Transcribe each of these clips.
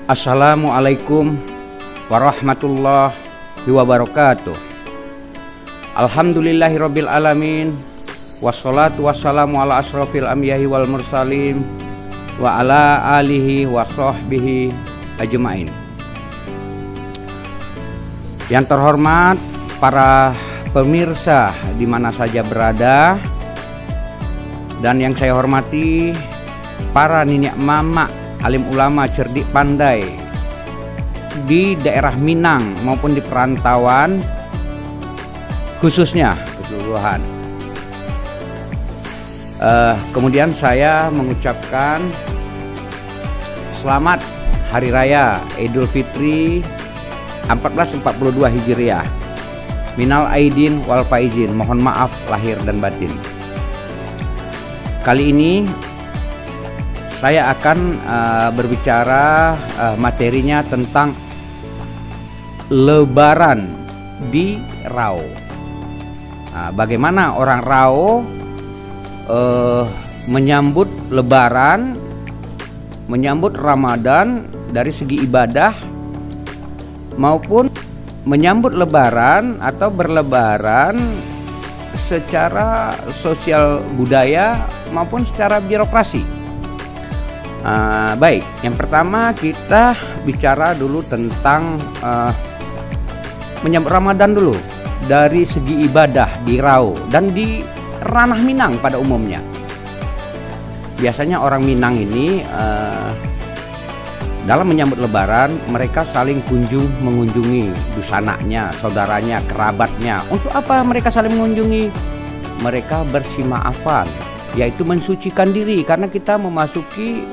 Assalamualaikum warahmatullahi wabarakatuh. Alhamdulillahirabbil alamin. Wassalatu wassalamu ala asrofil anbiya'i wal mursalin wa ala alihi wa sahbihi ajmain. Yang terhormat para pemirsa di mana saja berada, dan yang saya hormati para nenek mama alim ulama cerdik pandai di daerah Minang maupun di perantauan khususnya keseluruhan. Kemudian saya mengucapkan selamat Hari Raya Idul Fitri 1442 Hijriah. Minal aidin wal faizin, mohon maaf lahir dan batin. Kali ini saya akan berbicara materinya tentang Lebaran di Riau. Bagaimana orang Riau menyambut Lebaran, menyambut Ramadan dari segi ibadah maupun menyambut Lebaran atau berlebaran secara sosial budaya maupun secara birokrasi. Baik, yang pertama kita bicara dulu tentang menyambut Ramadan dulu dari segi ibadah di Riau dan di ranah Minang pada umumnya. Biasanya orang Minang ini dalam menyambut Lebaran mereka saling mengunjungi dusananya, saudaranya, kerabatnya. Untuk apa mereka saling mengunjungi? Mereka bersimaafan, yaitu mensucikan diri, karena kita memasuki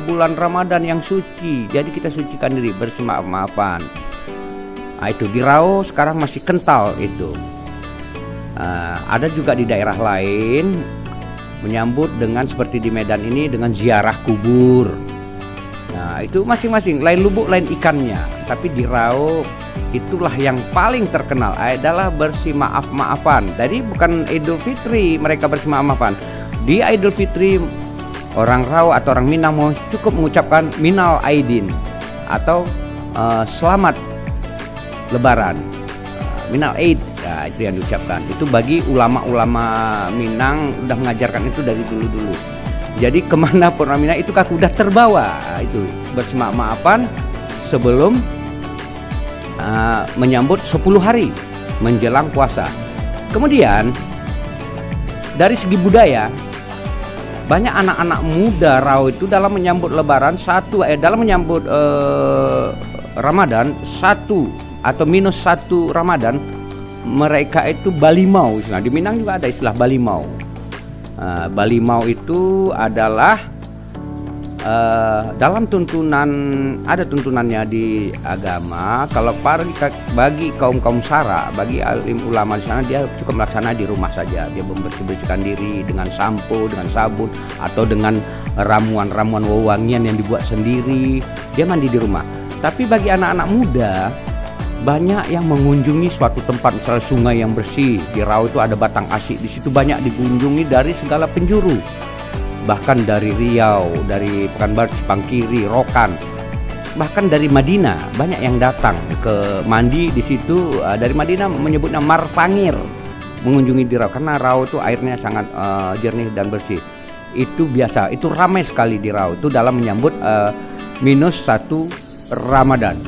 bulan Ramadan yang suci. Jadi kita sucikan diri, bersimaaf-maafan. Itu di Riau sekarang masih kental itu. Ada juga di daerah lain menyambut dengan seperti di Medan ini dengan ziarah kubur. Nah, itu masing-masing lain lubuk lain ikannya. Tapi di Riau itulah yang paling terkenal adalah bersimaaf-maafan. Jadi bukan Idul Fitri mereka bersimaaf-maafan. Di Idul Fitri orang Riau atau orang Minang mau cukup mengucapkan minal aidin atau selamat Lebaran, minal aid. Nah, itu yang diucapkan. Itu bagi ulama-ulama Minang udah mengajarkan itu dari dulu-dulu. Jadi kemanapun orang Minang itu kaku udah terbawa itu bersimaaf-maafan sebelum menyambut 10 hari menjelang puasa. Kemudian dari segi budaya, banyak anak-anak muda Riau itu dalam menyambut Lebaran dalam menyambut Ramadan atau -1 Ramadan, mereka itu balimau. Nah, di Minang juga ada istilah balimau. Balimau itu adalah dalam tuntunan, ada tuntunannya di agama. Kalau bagi kaum Sara, bagi alim ulama di sana, dia cukup melaksana di rumah saja. Dia membersihkan diri dengan sampo, dengan sabun, atau dengan ramuan-ramuan wewangian yang dibuat sendiri. Dia mandi di rumah. Tapi bagi anak-anak muda, banyak yang mengunjungi suatu tempat, misalnya sungai yang bersih. Di Riau itu ada Batang Asih, di situ banyak dikunjungi dari segala penjuru. Bahkan dari Riau, dari Pekanbaru, Cipangkiri, Rokan, bahkan dari Madinah banyak yang datang ke mandi di situ. Dari Madinah menyebutnya Marpangir, mengunjungi di Riau karena Riau itu airnya sangat jernih dan bersih. Itu biasa, itu ramai sekali di Riau itu dalam menyambut -1 Ramadan.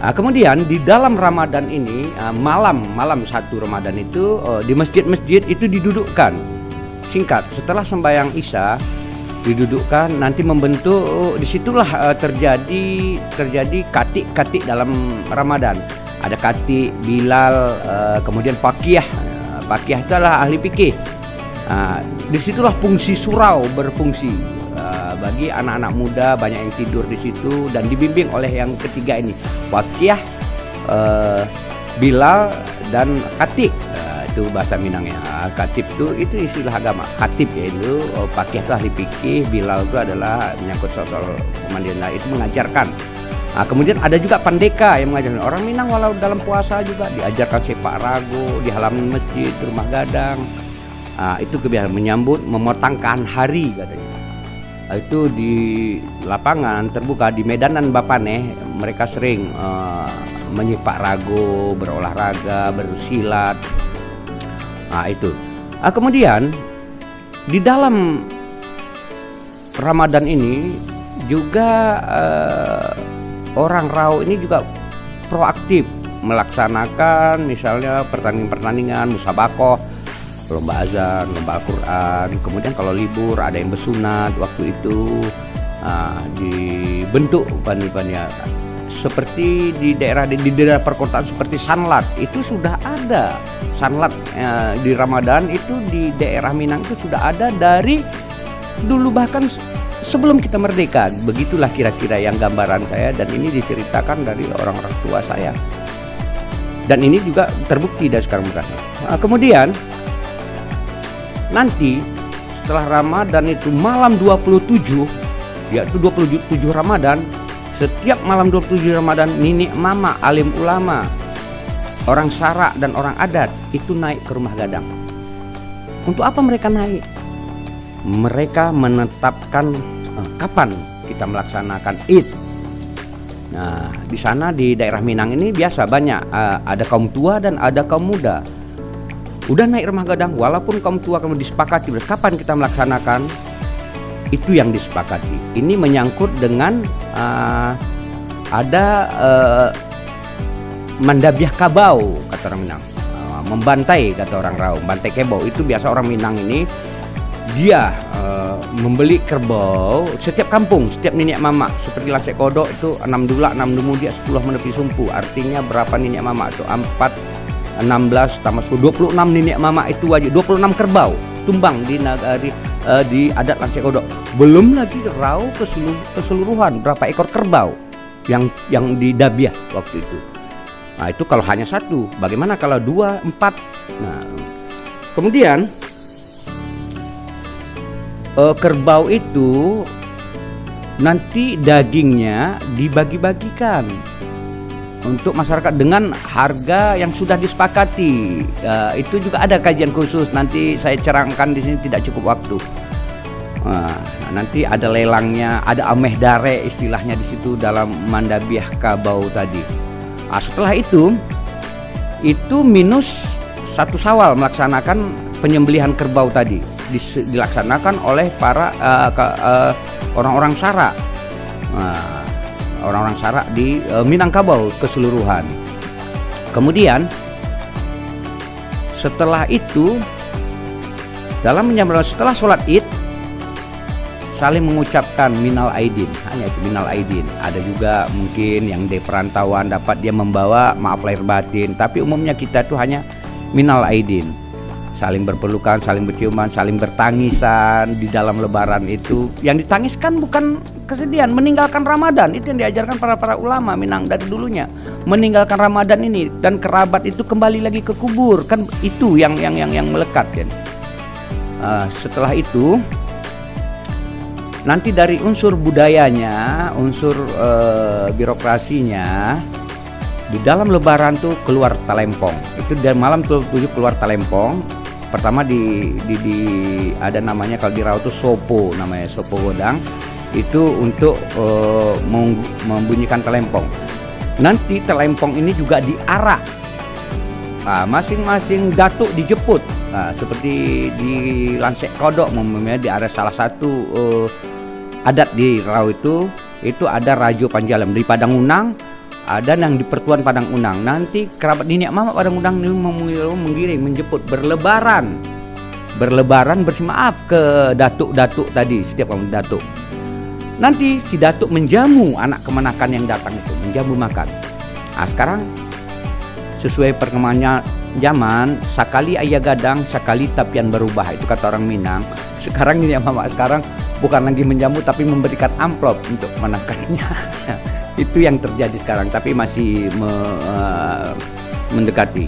Kemudian di dalam Ramadan ini, malam 1 Ramadan itu di masjid-masjid itu didudukkan. Singkat, setelah sembahyang Isya didudukkan, nanti membentuk, disitulah terjadi katik-katik dalam Ramadan. Ada katik, Bilal, kemudian Pakiyah. Pakiyah itu adalah ahli fikih. Disitulah fungsi surau berfungsi. Bagi anak-anak muda banyak yang tidur di situ dan dibimbing oleh yang ketiga ini, Pakiyah, Bilal dan Khatib. Itu bahasa Minangnya. Khatib itu istilah agama. Khatib yaitu Pakiyah itu ahli fikih, Bilal itu adalah menyangkut soal pemandian, itu mengajarkan. Kemudian ada juga pandeka yang mengajarkan. Orang Minang walau dalam puasa juga diajarkan sepak ragu di halaman masjid, di rumah gadang. Itu kebiasaan menyambut, memotongkan hari katanya. itu di lapangan terbuka di Medanan Bapane mereka sering menyipak rago, berolahraga, bersilat. Nah itu. Kemudian di dalam Ramadan ini juga orang Rau ini juga proaktif melaksanakan misalnya pertandingan-pertandingan musabakoh, lomba azan, lomba Al-Quran. Kemudian kalau libur ada yang bersunat waktu itu. Dibentuk panitia seperti di daerah perkotaan seperti Sanlat itu sudah ada. Sanlat di Ramadan itu di daerah Minang itu sudah ada dari dulu, bahkan sebelum kita merdeka. Begitulah kira-kira yang gambaran saya, dan ini diceritakan dari orang-orang tua saya. Dan ini juga terbukti dari sekarang. Kemudian nanti setelah Ramadan itu malam 27, yaitu 27 Ramadan, setiap malam 27 Ramadan nenek mama, alim ulama, orang Sarak dan orang adat itu naik ke Rumah Gadang. Untuk apa mereka naik? Mereka menetapkan kapan kita melaksanakan Id. Nah, di sana di daerah Minang ini biasa banyak ada kaum tua dan ada kaum muda. Udah naik Rumah Gadang, walaupun kaum tua kamu disepakati kapan kita melaksanakan, itu yang disepakati. Ini menyangkut dengan ada mandabiah kabau kata orang Minang, membantai kata orang Rau, bantai kebau. Itu biasa orang Minang ini dia membeli kerbau setiap kampung, setiap nenek mama. Seperti Lasek Kodok itu 6 dula 6 demu dia 10 menepi sumpu. Artinya berapa nenek mama itu? 4 16 tambah 10 26 nenek mama itu wajib 26 kerbau tumbang di adat Lasek Kodok. Belum lagi Rau keseluruhan berapa ekor kerbau yang didabiah waktu itu. Nah, itu kalau hanya satu. Bagaimana kalau 2, 4? Nah, kemudian kerbau itu nanti dagingnya dibagi-bagikan untuk masyarakat dengan harga yang sudah disepakati. Itu juga ada kajian khusus, nanti saya cerangkan di sini, tidak cukup waktu. Nanti ada lelangnya, ada ameh dare istilahnya di situ dalam mandabiah kabau tadi. Setelah itu minus 1 Syawal melaksanakan penyembelihan kerbau tadi. Dilaksanakan oleh para orang-orang Sarak, orang-orang Sarak di Minangkabau keseluruhan. Kemudian setelah itu setelah sholat Id saling mengucapkan minal aidin, hanya itu minal aidin. Ada juga mungkin yang di perantauan dapat dia membawa maaf lahir batin, tapi umumnya kita itu hanya minal aidin. Saling berpelukan, saling berciuman, saling bertangisan di dalam lebaran itu. Yang ditangiskan bukan kesedihan, meninggalkan Ramadan. Itu yang diajarkan para ulama Minang dari dulunya. Meninggalkan Ramadan ini, dan kerabat itu kembali lagi ke kubur. Kan itu yang melekat kan. Setelah itu nanti dari unsur budayanya, unsur birokrasinya, di dalam lebaran tuh keluar talempong. Itu dari malam 27 keluar talempong. Pertama ada namanya kalau di Rau itu sopo, namanya sopo godang. Itu untuk membunyikan talempong. Nanti talempong ini juga diarak. Masing-masing datuk dijemput. Seperti di Lasek Kodok umumnya di area salah satu adat di Rau itu ada Rajo Panjalam di Padang Unang. Ada yang di Pertuan Padang Unang. Nanti kerabat nenek mama Padang Unang ini menggiring, menjemput, berlebaran bersih maaf ke datuk-datuk tadi, setiap kaum datuk. Nanti si datuk menjamu anak kemenakan yang datang itu, menjamu makan. Sekarang sesuai perkembangan zaman, sakali ayah gadang, sakali tapian berubah, itu kata orang Minang. Sekarang nenek mama sekarang bukan lagi menjamu tapi memberikan amplop untuk menakannya. Itu yang terjadi sekarang, tapi masih mendekati.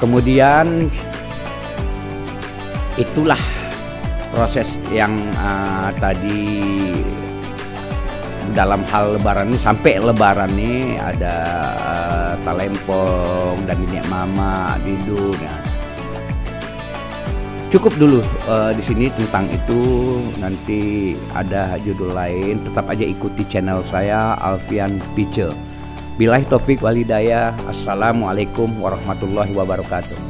Kemudian itulah proses yang tadi dalam hal lebaran ini. Sampai lebaran ini ada talempong dan nenek mama tidur. Cukup dulu di sini tentang itu. Nanti ada judul lain. Tetap aja ikuti channel saya Alfian Pice. Billahi taufik walhidayah. Assalamualaikum warahmatullahi wabarakatuh.